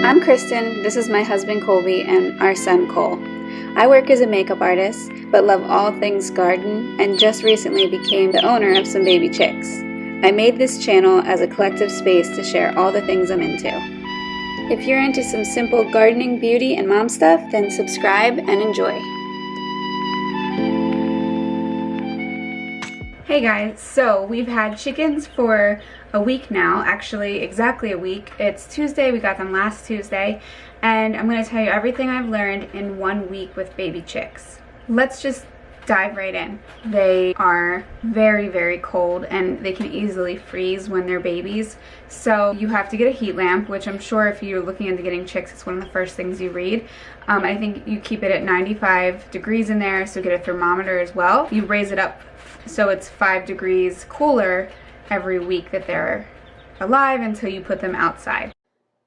I'm Kristen, this is my husband Colby, and our son Cole. I work as a makeup artist, but love all things garden, and just recently became the owner of some baby chicks. I made this channel as a collective space to share all the things I'm into. If you're into some simple gardening, beauty, and mom stuff, then subscribe and enjoy. Hey guys, so we've had chickens for a week now, actually exactly a week. It's Tuesday, we got them last Tuesday, and I'm going to tell you everything I've learned in 1 week with baby chicks. Let's just dive right in. They are very, very cold and they can easily freeze when they're babies. So you have to get a heat lamp, which I'm sure if you're looking into getting chicks, it's one of the first things you read. I think you keep it at 95 degrees in there, so get a thermometer as well. You raise it up so it's 5 degrees cooler every week that they're alive until you put them outside.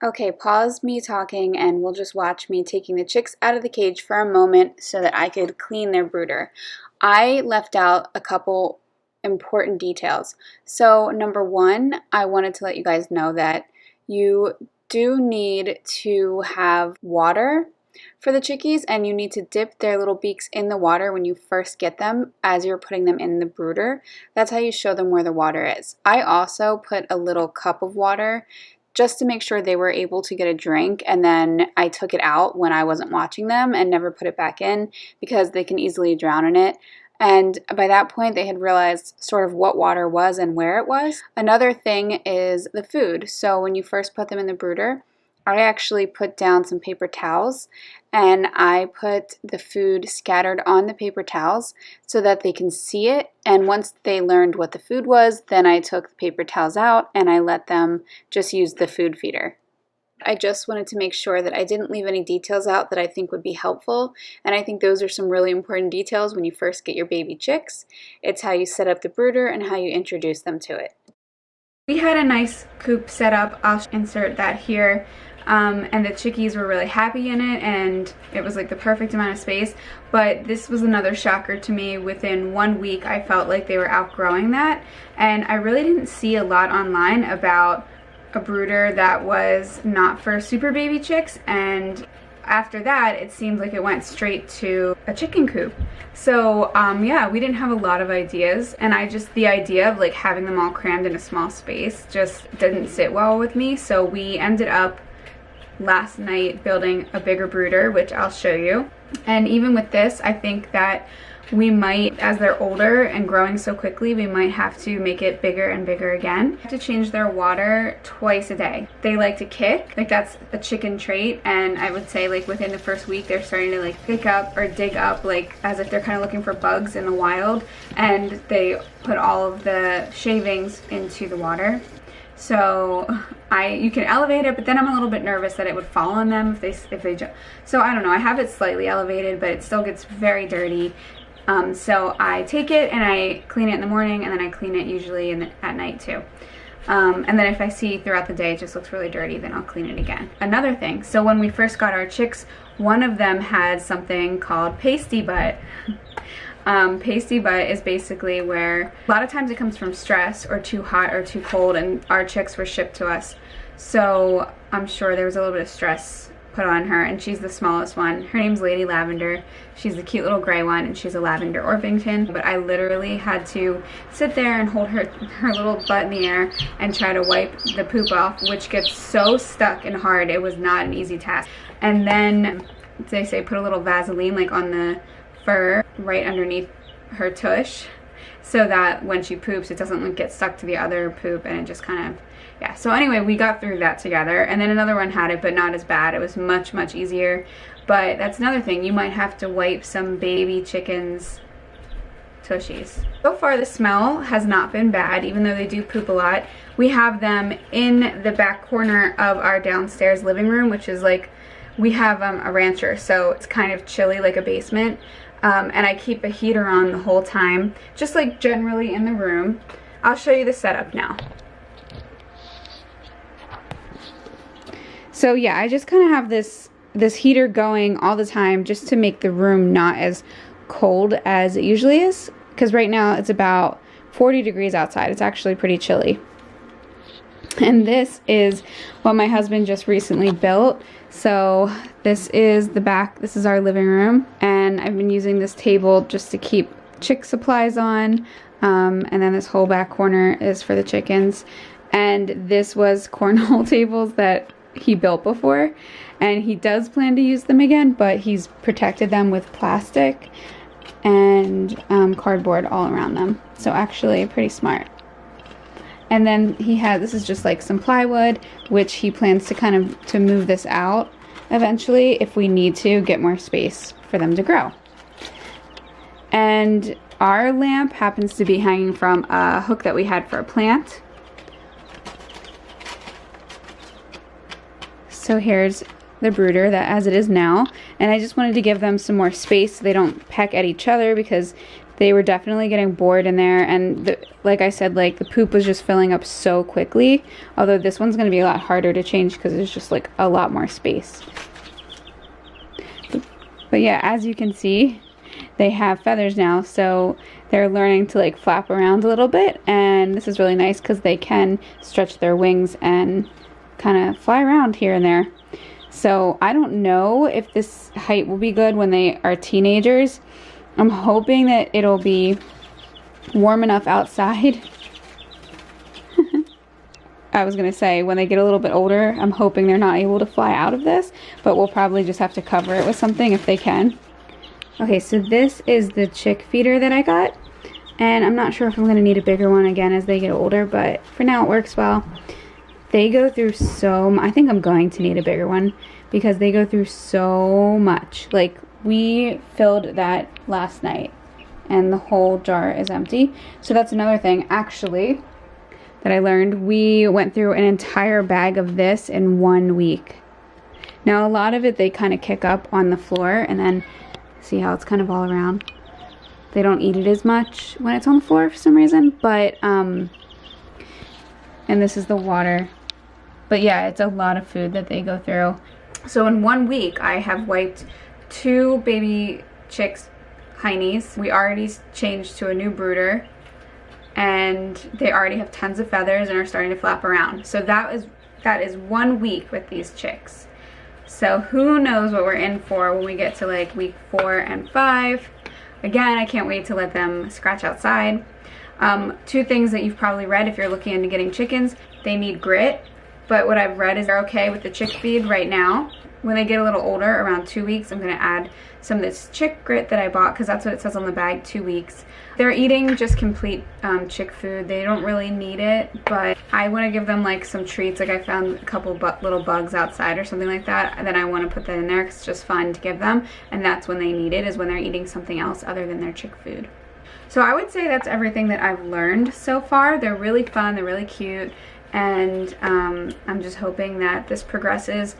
Okay, pause me talking and we'll just watch me taking the chicks out of the cage for a moment so that I could clean their brooder. I left out a couple important details. So number one, I wanted to let you guys know that you do need to have water for the chickies, and you need to dip their little beaks in the water when you first get them as you're putting them in the brooder. That's how you show them where the water is. I also put a little cup of water just to make sure they were able to get a drink, and then I took it out when I wasn't watching them and never put it back in because they can easily drown in it. And by that point, they had realized sort of what water was and where it was. Another thing is the food. So when you first put them in the brooder, I actually put down some paper towels and I put the food scattered on the paper towels so that they can see it. And once they learned what the food was, then I took the paper towels out and I let them just use the food feeder. I just wanted to make sure that I didn't leave any details out that I think would be helpful. And I think those are some really important details when you first get your baby chicks. It's how you set up the brooder and how you introduce them to it. We had a nice coop set up. I'll insert that here. And the chickies were really happy in it, and it was like the perfect amount of space. But this was another shocker to me. Within 1 week, I felt like they were outgrowing that, and I really didn't see a lot online about a brooder that was not for super baby chicks. And after that, it seemed like it went straight to a chicken coop. So yeah, we didn't have a lot of ideas, and the idea of like having them all crammed in a small space just didn't sit well with me. So we ended up last night building a bigger brooder, which I'll show you. And even with this, I think that we might, as they're older and growing so quickly, we might have to make it bigger and bigger again. I have to change their water twice a day. They like to kick, like that's a chicken trait, and I would say like within the first week they're starting to like pick up or dig up like as if they're kind of looking for bugs in the wild, and they put all of the shavings into the water. So you can elevate it, but then I'm a little bit nervous that it would fall on them if they jump. So I don't know, I have it slightly elevated, but it still gets very dirty. So I take it and I clean it in the morning, and then I clean it usually at night too. And then if I see throughout the day it just looks really dirty, then I'll clean it again. Another thing, so when we first got our chicks, one of them had something called pasty butt. Pasty butt is basically where a lot of times it comes from stress or too hot or too cold, and our chicks were shipped to us. So I'm sure there was a little bit of stress put on her, and she's the smallest one. Her name's Lady Lavender. She's the cute little gray one, and she's a Lavender Orpington. But I literally had to sit there and hold her little butt in the air and try to wipe the poop off, which gets so stuck and hard. It was not an easy task. And then they say put a little Vaseline like on the fur right underneath her tush, so that when she poops it doesn't get stuck to the other poop, and it just kind of, yeah. So anyway, we got through that together, and then another one had it, but not as bad. It was much, much easier. But that's another thing, you might have to wipe some baby chickens' tushies. So far the smell has not been bad, even though they do poop a lot. We have them in the back corner of our downstairs living room, which is like, we have a rancher, so it's kind of chilly, like a basement. And I keep a heater on the whole time, just like generally in the room. I'll show you the setup now. So yeah, I just kind of have this heater going all the time just to make the room not as cold as it usually is, because right now it's about 40 degrees outside. It's actually pretty chilly. And this is what my husband just recently built. So this is the back, this is our living room, and I've been using this table just to keep chick supplies on, and then this whole back corner is for the chickens. And this was cornhole tables that he built before, and he does plan to use them again, but he's protected them with plastic and cardboard all around them. So actually pretty smart. And then he had, this is just like some plywood, which he plans to kind of to move this out eventually if we need to get more space for them to grow. And our lamp happens to be hanging from a hook that we had for a plant. So here's the brooder that as it is now, and I just wanted to give them some more space so they don't peck at each other, because they were definitely getting bored in there, and like I said, like the poop was just filling up so quickly, although this one's going to be a lot harder to change because there's just like a lot more space. But yeah, as you can see, they have feathers now, so they're learning to like flap around a little bit, and this is really nice because they can stretch their wings and kind of fly around here and there. So I don't know if this height will be good when they are teenagers. I'm hoping that it'll be warm enough outside. I was going to say when they get a little bit older, I'm hoping they're not able to fly out of this, but we'll probably just have to cover it with something if they can. Okay, so this is the chick feeder that I got, and I'm not sure if I'm going to need a bigger one again as they get older, but for now it works well. They go through I think I'm going to need a bigger one because they go through so much. Like, we filled that last night and the whole jar is empty. So that's another thing actually that I learned. We went through an entire bag of this in 1 week. Now a lot of it they kind of kick up on the floor, and then see how it's kind of all around. They don't eat it as much when it's on the floor for some reason, but and this is the water. But yeah, it's a lot of food that they go through. So in 1 week I have wiped 2 baby chicks' heinies. We already changed to a new brooder, and they already have tons of feathers and are starting to flap around. So that is 1 week with these chicks. So who knows what we're in for when we get to like week 4 and 5. Again, I can't wait to let them scratch outside. 2 things that you've probably read if you're looking into getting chickens: they need grit, but what I've read is they're okay with the chick feed right now. When they get a little older, around 2 weeks, I'm going to add some of this chick grit that I bought, because that's what it says on the bag, 2 weeks. They're eating just complete chick food. They don't really need it, but I want to give them like some treats. Like I found a couple little bugs outside or something like that, and then I want to put that in there because it's just fun to give them, and that's when they need it, is when they're eating something else other than their chick food. So I would say that's everything that I've learned so far. They're really fun, they're really cute, and I'm just hoping that this progresses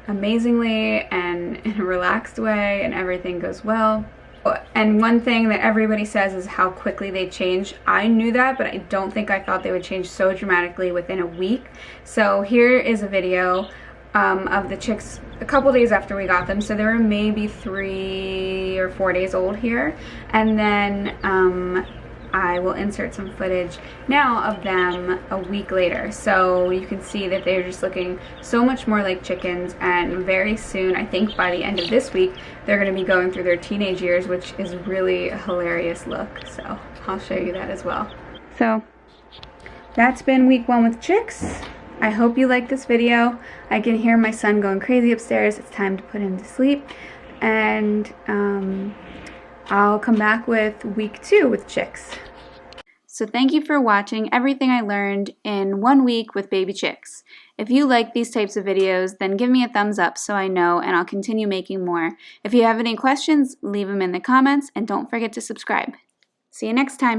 amazingly and in a relaxed way and everything goes well. And one thing that everybody says is how quickly they change. I knew that, but I don't think I thought they would change so dramatically within a week. So here is a video of the chicks a couple days after we got them. So they were maybe 3 or 4 days old here, and then I will insert some footage now of them a week later, so you can see that they're just looking so much more like chickens. And very soon, I think by the end of this week, they're going to be going through their teenage years, which is really a hilarious look, so I'll show you that as well. So that's been week 1 with chicks. I hope you liked this video. I can hear my son going crazy upstairs. It's time to put him to sleep, and I'll come back with week 2 with chicks. So thank you for watching everything I learned in 1 week with baby chicks. If you like these types of videos, then give me a thumbs up so I know, and I'll continue making more. If you have any questions, leave them in the comments, and don't forget to subscribe. See you next time.